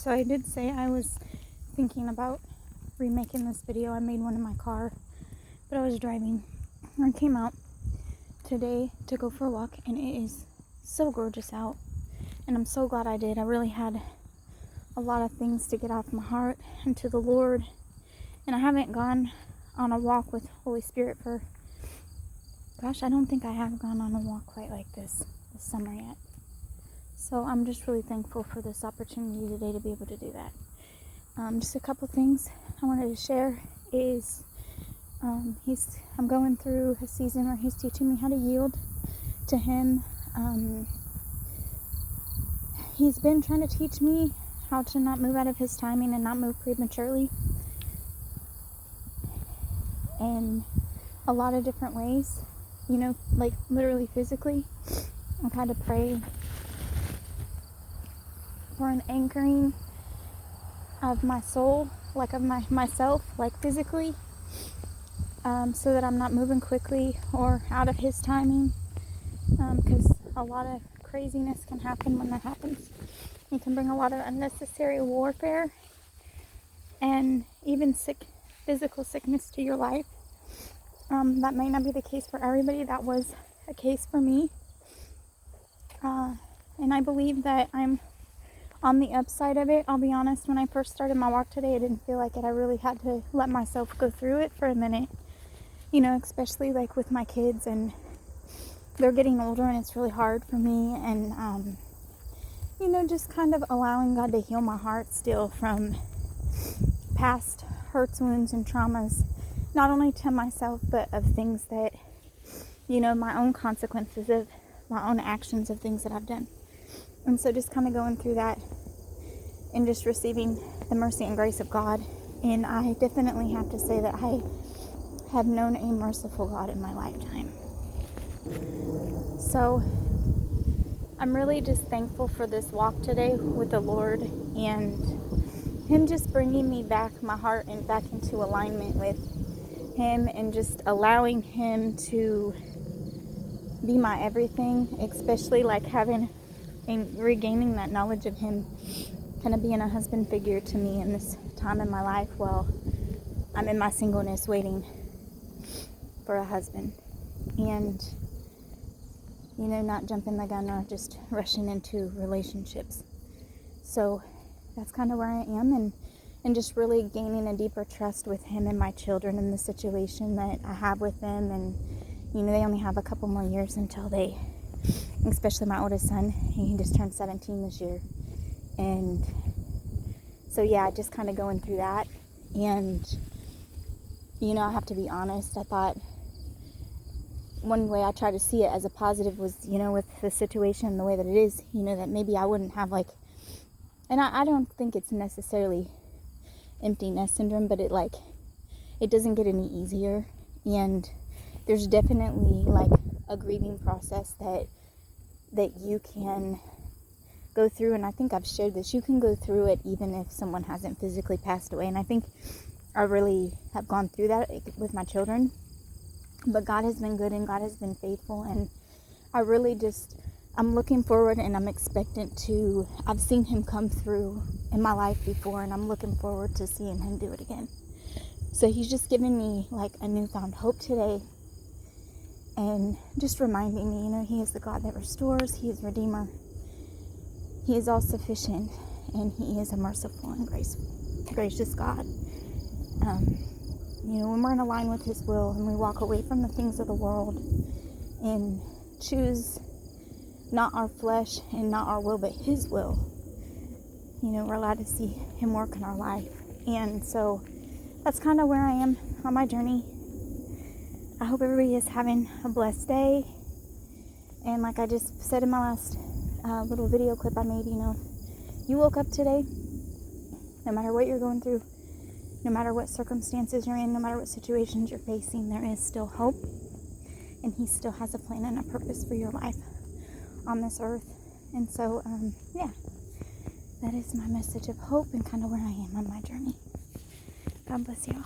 So I did say I was thinking about remaking this video. I made one in my car, but I was driving. I came out today to go for a walk, and it is so gorgeous out, and I'm so glad I did. I really had a lot of things to get off my heart and to the Lord, and I haven't gone on a walk with Holy Spirit for, gosh, I don't think I have gone on a walk quite like this summer yet. So I'm just really thankful for this opportunity today to be able to do that. Just a couple things I wanted to share is I'm going through a season where he's teaching me how to yield to him. He's been trying to teach me how to not move out of his timing and not move prematurely in a lot of different ways, like literally physically. I've had to pray for an anchoring of my soul, like of myself, like physically, so that I'm not moving quickly or out of his timing, because a lot of craziness can happen when that happens. It can bring a lot of unnecessary warfare and even physical sickness to your life. That may not be the case for everybody. That was a case for me, and I believe that I'm on the upside of it. I'll be honest, when I first started my walk today, I didn't feel like it. I really had to let myself go through it for a minute, especially like with my kids, and they're getting older, and it's really hard for me, and just kind of allowing God to heal my heart still from past hurts, wounds, and traumas, not only to myself, but of things that, my own consequences of my own actions of things that I've done. And so just kind of going through that and just receiving the mercy and grace of God. And I definitely have to say that I have known a merciful God in my lifetime. So I'm really just thankful for this walk today with the Lord, and him just bringing me back, my heart, and back into alignment with him, and just allowing him to be my everything, especially like having and regaining that knowledge of him, kind of being a husband figure to me in this time in my life while I'm in my singleness waiting for a husband, and not jumping the gun or just rushing into relationships. So that's kind of where I am, and just really gaining a deeper trust with him and my children and the situation that I have with them. And they only have a couple more years until they, especially my oldest son, he just turned 17 this year. And so just kind of going through that. And I have to be honest, I thought one way I try to see it as a positive was, with the situation the way that it is, that maybe I wouldn't have and I don't think it's necessarily empty nest syndrome, but it doesn't get any easier. And there's definitely a grieving process that you can go through, and I think I've shared this. You can go through it even if someone hasn't physically passed away, and I think I really have gone through that with my children. But God has been good, and God has been faithful, and I'm looking forward, and I'm expectant to, I've seen him come through in my life before, and I'm looking forward to seeing him do it again. So he's just given me a newfound hope today, and just reminding me, he is the God that restores, he is Redeemer, he is all sufficient, and he is a merciful and gracious God. When we're in line with his will, and we walk away from the things of the world and choose not our flesh and not our will, but his will, we're allowed to see him work in our life. And so that's kind of where I am on my journey. I hope everybody is having a blessed day. And like I just said in my last little video clip I made, you woke up today, no matter what you're going through, no matter what circumstances you're in, no matter what situations you're facing, there is still hope, and he still has a plan and a purpose for your life on this earth. And so that is my message of hope and kind of where I am on my journey. God bless you all.